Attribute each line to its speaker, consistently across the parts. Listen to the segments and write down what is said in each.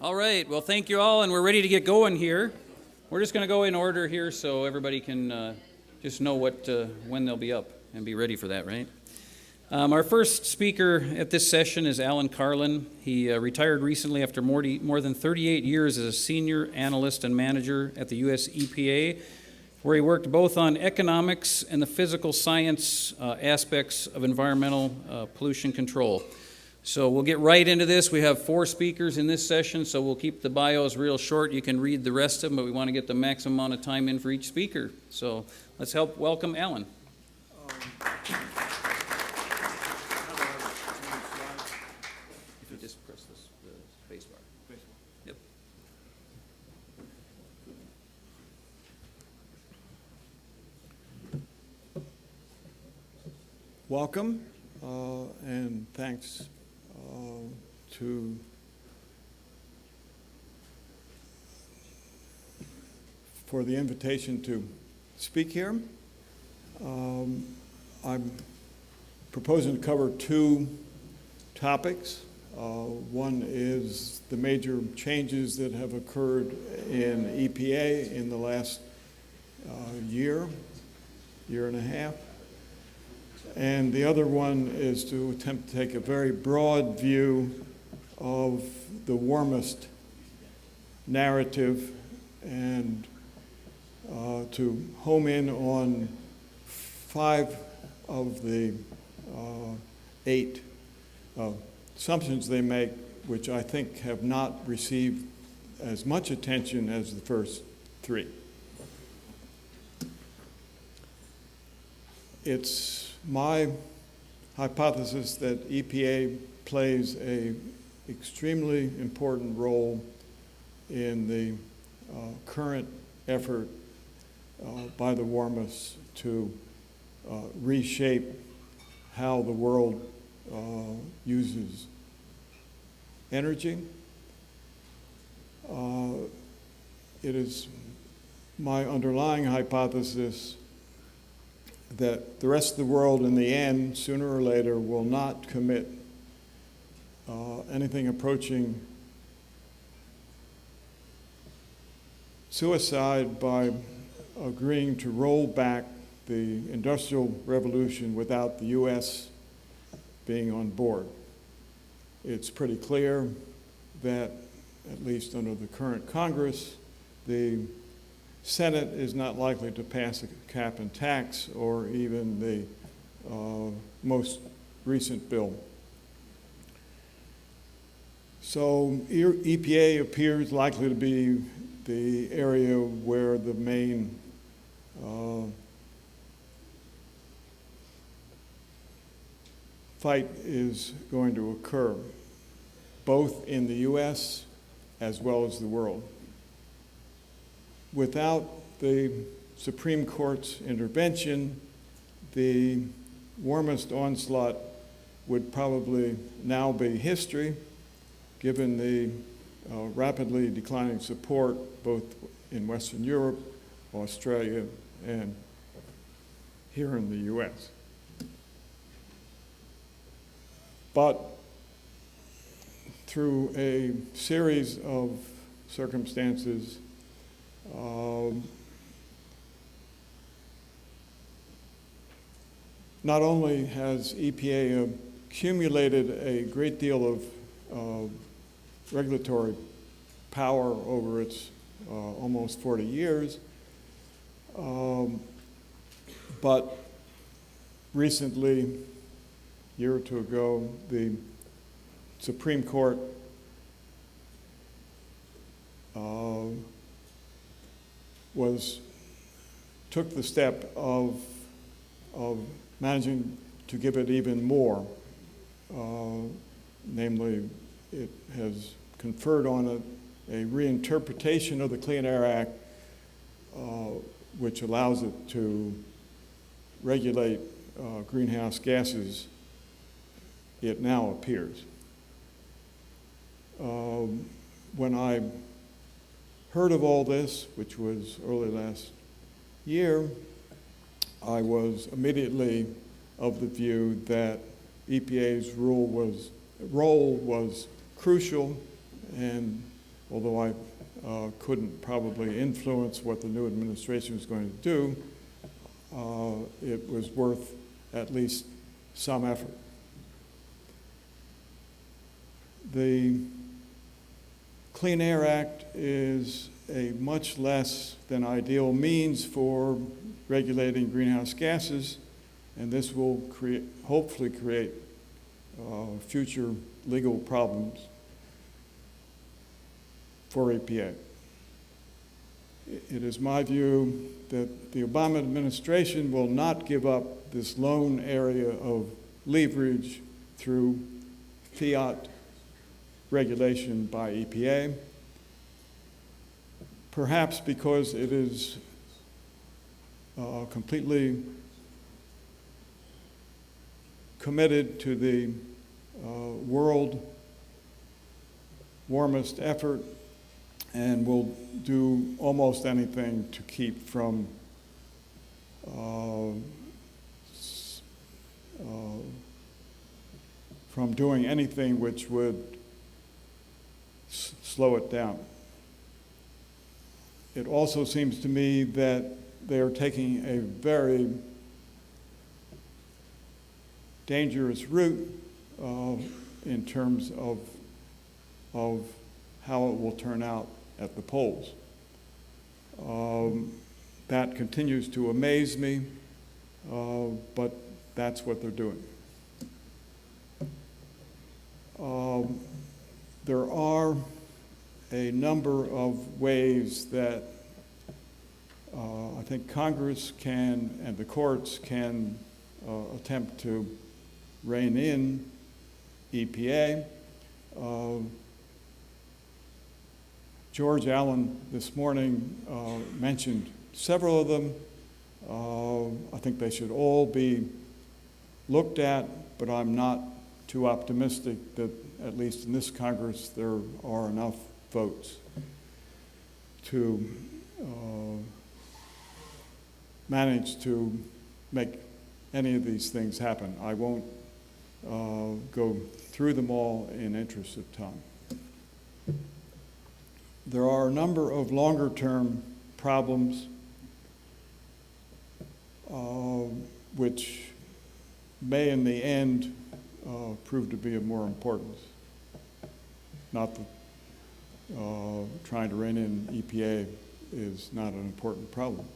Speaker 1: All right, well, thank you all, and we're ready to get going here. We're just going to go in order here so everybody can just know when they'll be up and be ready for that, right? Our first speaker at this session is Alan Carlin. He retired recently after more than 38 years as a senior analyst and manager at the US EPA, where he worked both on economics and the physical science aspects of environmental pollution control. So we'll get right into this. We have 4 speakers in this session, so we'll keep the bios real short. You can read the rest of them, but we want to get the maximum amount of time in for each speaker. So let's help welcome Alan. If you just press the space bar. Yep.
Speaker 2: Welcome, and thanks for the invitation to speak here. I'm proposing to cover 2 topics. One is the major changes that have occurred in EPA in the last year and a half. And the other one is to attempt to take a very broad view of the warmest narrative and to home in on 5 of the 8 assumptions they make, which I think have not received as much attention as the first 3. It's my hypothesis that EPA plays an extremely important role in the current effort by the warmists to reshape how the world uses energy. It is my underlying hypothesis that the rest of the world in the end, sooner or later, will not commit anything approaching suicide by agreeing to roll back the Industrial Revolution without the U.S. being on board. It's pretty clear that, at least under the current Congress, the Senate is not likely to pass a cap and tax or even the most recent bill. So EPA appears likely to be the area where the main fight is going to occur, both in the U.S. as well as the world. Without the Supreme Court's intervention, the warmest onslaught would probably now be history, given the rapidly declining support both in Western Europe, Australia, and here in the U.S. But through a series of circumstances, not only has EPA accumulated a great deal of regulatory power over its almost 40 years, but recently, a year or 2 ago, the Supreme Court took the step of managing to give it even more. Namely, it has conferred on it a reinterpretation of the Clean Air Act, which allows it to regulate greenhouse gases, it now appears. When I heard of all this, which was early last year, I was immediately of the view that EPA's role was crucial and although I couldn't probably influence what the new administration was going to do, it was worth at least some effort. The Clean Air Act is a much less than ideal means for regulating greenhouse gases, and this will hopefully create future legal problems for EPA. It is my view that the Obama administration will not give up this lone area of leverage through fiat regulation by EPA, perhaps because it is completely committed to the world warmist effort and will do almost anything to keep from doing anything which would slow it down. It also seems to me that they are taking a very dangerous route in terms of how it will turn out at the polls. That continues to amaze me, but that's what they're doing. There are a number of ways that I think Congress can and the courts can attempt to rein in EPA. George Allen this morning mentioned several of them. I think they should all be looked at, but I'm not too optimistic that, at least in this Congress, there are enough votes to manage to make any of these things happen. I won't go through them all in interest of time. There are a number of longer-term problems which may in the end prove to be of more importance. Not that trying to rein in EPA is not an important problem.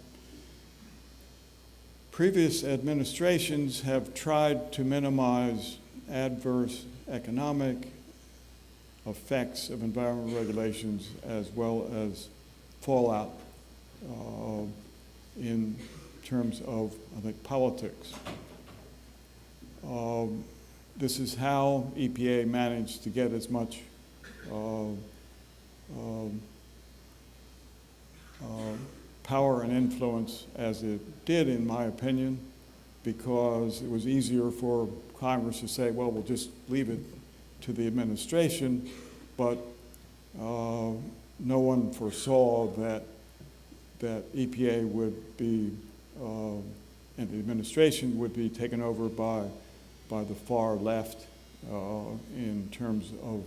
Speaker 2: Previous administrations have tried to minimize adverse economic effects of environmental regulations as well as fallout in terms of, I think, politics. This is how EPA managed to get as much power and influence as it did, in my opinion, because it was easier for Congress to say, well, we'll just leave it to the administration, but no one foresaw that EPA would be, and the administration would be taken over by the far left in terms of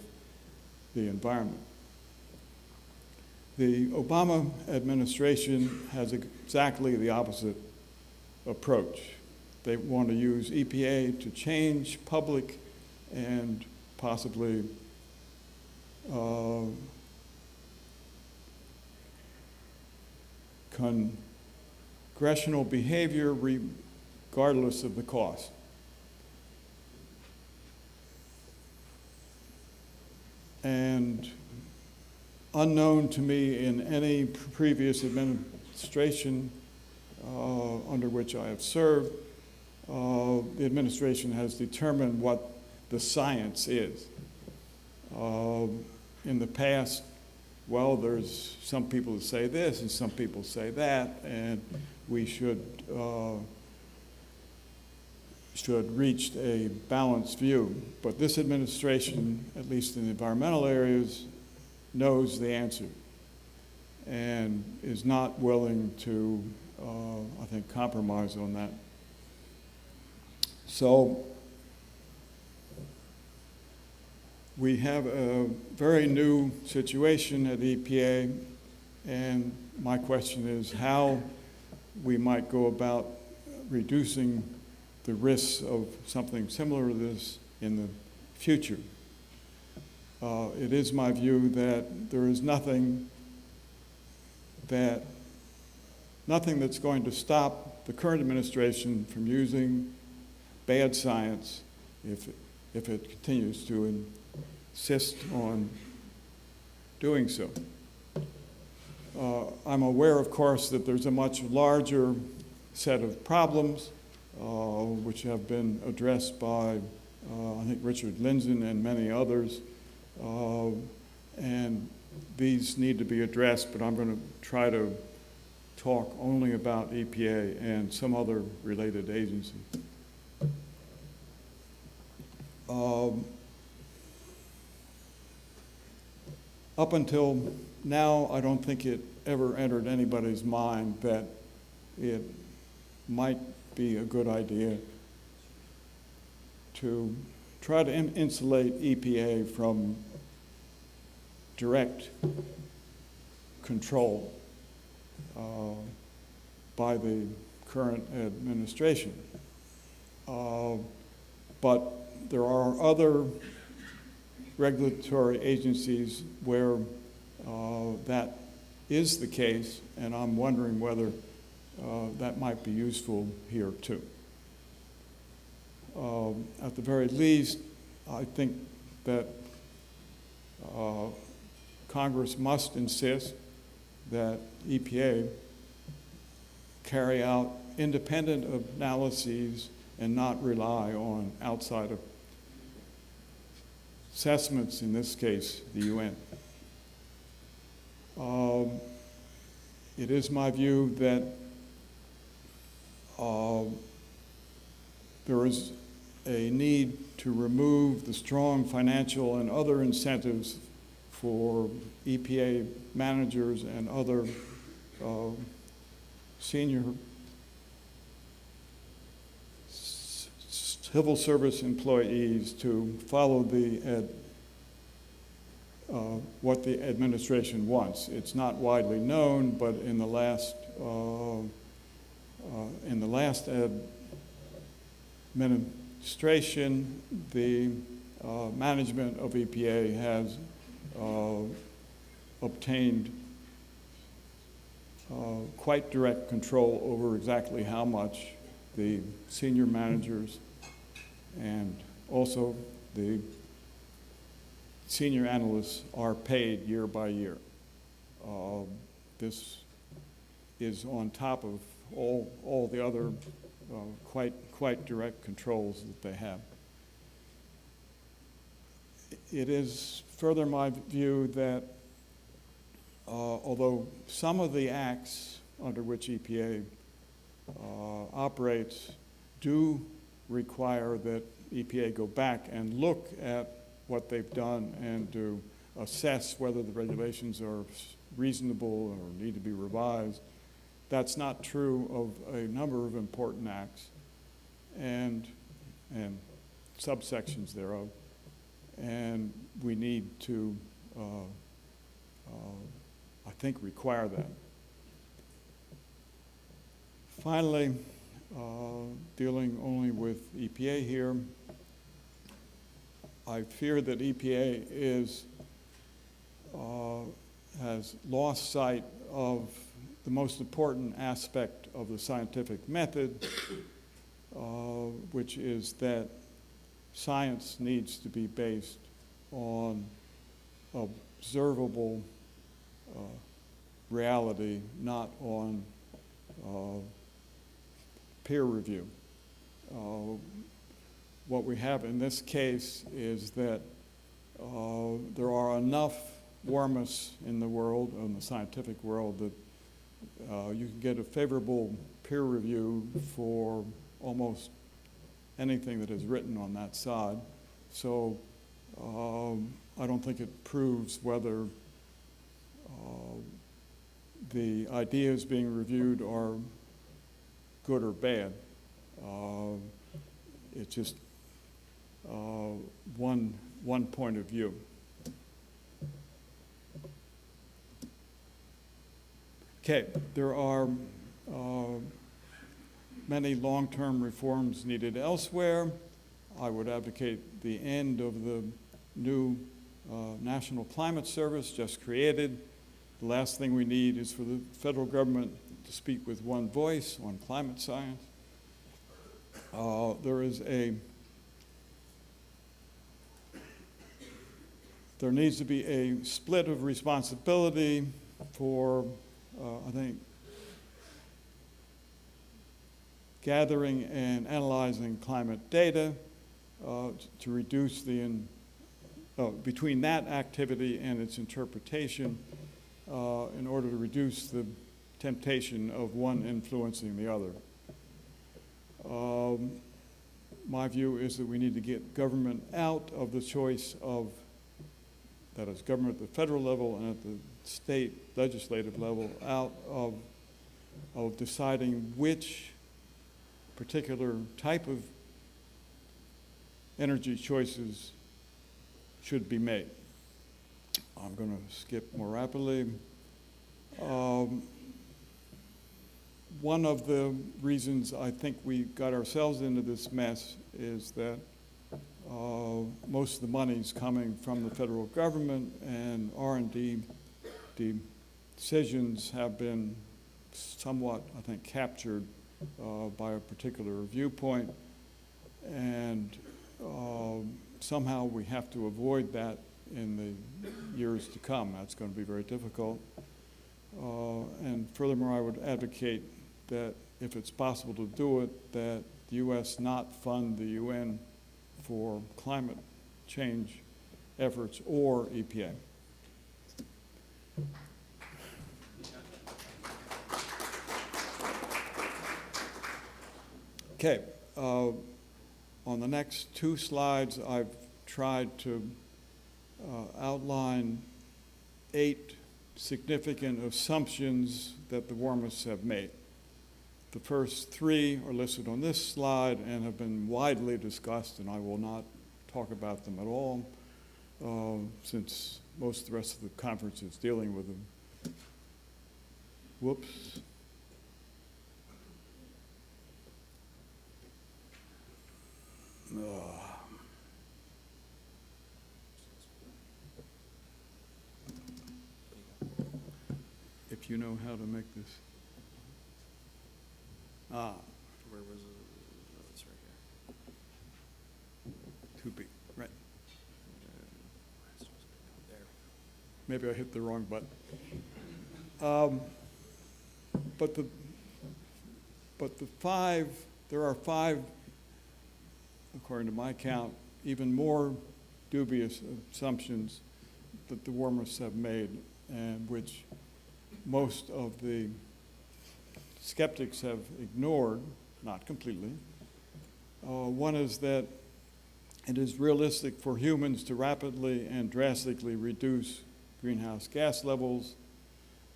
Speaker 2: the environment. The Obama administration has exactly the opposite approach. They want to use EPA to change public and possibly congressional behavior regardless of the cost. And unknown to me in any previous administration under which I have served, the administration has determined what the science is. In the past, well, there's some people who say this and some people say that, and we should reach a balanced view. But this administration, at least in the environmental areas, knows the answer and is not willing to, I think, compromise on that. So We have a very new situation at EPA, and my question is how we might go about reducing the risks of something similar to this in the future. It is my view that there is nothing that's going to stop the current administration from using bad science if it continues to insist on doing so. I'm aware, of course, that there's a much larger set of problems which have been addressed by, I think, Richard Lindzen and many others. And these need to be addressed, but I'm going to try to talk only about EPA and some other related agency. Up until now, I don't think it ever entered anybody's mind that it might be a good idea to try to insulate EPA from direct control by the current administration. But there are other regulatory agencies where that is the case, and I'm wondering whether that might be useful here too. At the very least, I think that Congress must insist that EPA carry out independent analyses and not rely on outside assessments, in this case, the UN. It is my view that there is a need to remove the strong financial and other incentives for EPA managers and other senior civil service employees to follow what the administration wants. It's not widely known, but in the last administration, the management of EPA has obtained quite direct control over exactly how much the senior managers and also the senior analysts are paid year by year. This is on top of all the other quite direct controls that they have. It is further my view that although some of the acts under which EPA operates do require that EPA go back and look at what they've done and to assess whether the regulations are reasonable or need to be revised, that's not true of a number of important acts and subsections thereof. And we need to, I think, require that. Finally, dealing only with EPA here, I fear that EPA has lost sight of the most important aspect of the scientific method, which is that science needs to be based on observable reality, not on peer review. What we have in this case is that there are enough warmists in the world, in the scientific world, that you can get a favorable peer review for almost anything that is written on that side. So I don't think it proves whether the ideas being reviewed are good or bad. It's just one one point of view. Okay, there are many long-term reforms needed elsewhere. I would advocate the end of the new National Climate Service just created. The last thing we need is for the federal government to speak with one voice on climate science. There needs to be a split of responsibility for, I think, gathering and analyzing climate data to reduce between that activity and its interpretation in order to reduce the temptation of one influencing the other. My view is that we need to get government out of the choice of, that is, government at the federal level and at the state legislative level, out of deciding which particular type of energy choices should be made. I'm going to skip more rapidly. One of the reasons I think we got ourselves into this mess is that most of the money is coming from the federal government, and R&D decisions have been somewhat, I think, captured by a particular viewpoint, and somehow we have to avoid that in the years to come. That's going to be very difficult. And furthermore, I would advocate that if it's possible to do it, that the U.S. not fund the UN for climate change efforts or EPA. Okay, on the next two slides, I've tried to outline 8 significant assumptions that the warmists have made. The first 3 are listed on this slide and have been widely discussed, and I will not talk about them at all, since most of the rest of the conference is dealing with them. Whoops. If you know how to make this.
Speaker 3: Where was it? Oh, it's right here.
Speaker 2: Too big, right.
Speaker 3: There.
Speaker 2: Maybe I hit the wrong button. But there are 5, according to my count, even more dubious assumptions that the warmists have made, and which most of the skeptics have ignored, not completely. One is that it is realistic for humans to rapidly and drastically reduce greenhouse gas levels.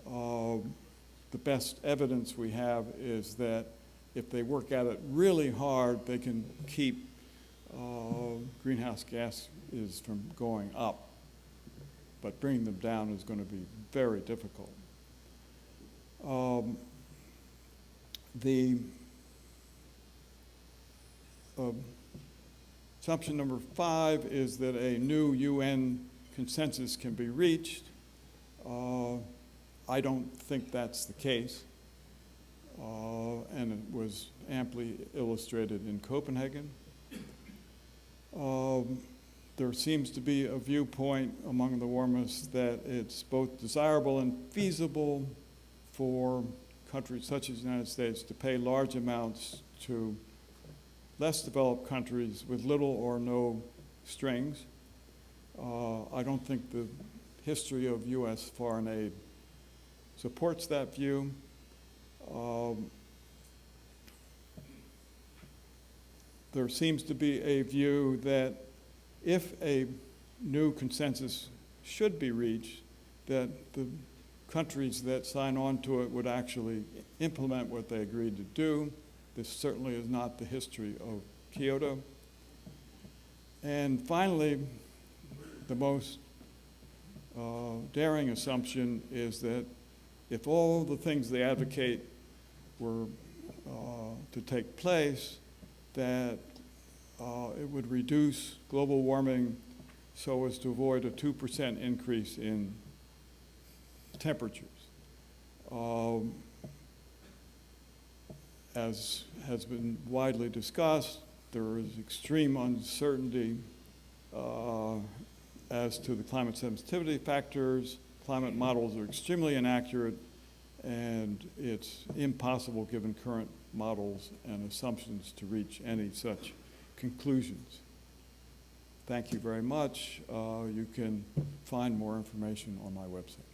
Speaker 2: The best evidence we have is that if they work at it really hard, they can keep greenhouse gases from going up. But bringing them down is going to be very difficult. The assumption number 5 is that a new UN consensus can be reached. I don't think that's the case, and it was amply illustrated in Copenhagen. There seems to be a viewpoint among the warmists that it's both desirable and feasible for countries such as the United States to pay large amounts to less developed countries with little or no strings. I don't think the history of U.S. foreign aid supports that view. There seems to be a view that if a new consensus should be reached, that the countries that sign on to it would actually implement what they agreed to do. This certainly is not the history of Kyoto. And finally, the most daring assumption is that if all the things they advocate were to take place, that it would reduce global warming so as to avoid a 2% increase in temperatures. As has been widely discussed, there is extreme uncertainty as to the climate sensitivity factors. Climate models are extremely inaccurate, and it's impossible, given current models and assumptions, to reach any such conclusions. Thank you very much. You can find more information on my website.